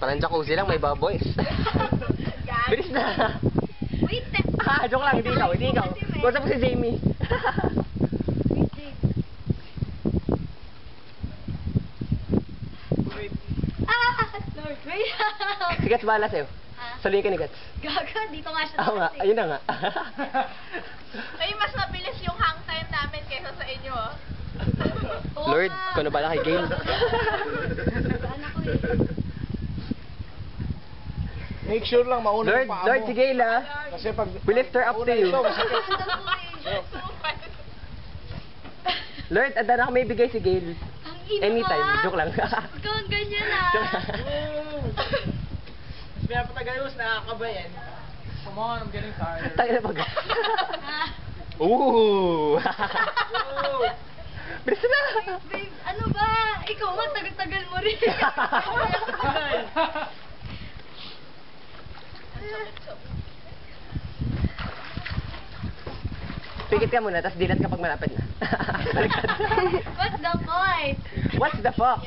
Parang jacuzzi lang, may baboys. Bilis na. Wait, Joke lang, hindi ikaw, hindi ikaw. Kung mo si Jamie. Lord, wait. Si Gats bahala sa'yo. Saluhin ka ni Gats. Gaga, dito nga siya. Oo nga, ayun na nga. Ay, mas mabilis yung hang time namin kaysa sa inyo, oh. Oo Lord, nga. kung ano bala kay Gail. Anak ko eh. Make sure lang mauna Lord, yung paa mo. Lord, si Gail ha. Kasi pag... We lift her up to you. Ito, masakit. Ganda ko eh. Lord, anda na may bigay si Gail. Ang ina Anytime, ka. joke lang. Huwag kang ganyan ah. Joke lang. Mas pinapatagalus, nakakabayan. Come on, I'm getting tired. Tayo na pag. Ah, Ooh! Bilis na! babe, ano ba? Ikaw nga, tagal-tagal mo rin. Pikit ka muna, tapos dilat ka pag malapit na. Baliktad. What's the point? What's the fuck?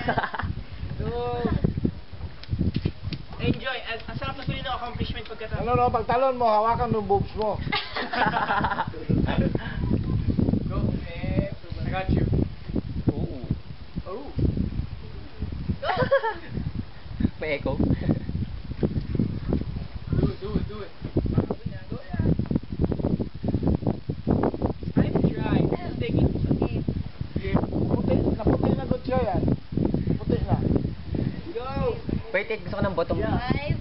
Enjoy. Ang sarap na feeling ng accomplishment pagkatapos. Ano, pag talon mo, hawakan mo yung boobs mo. Go, man. I got you. Ooh. Oh. May echo. Do it. Go, yeah. Time to try. Take it. Naputi na good siya yan. Puti na. Go. Wait, gusto ko ng bottom. Five,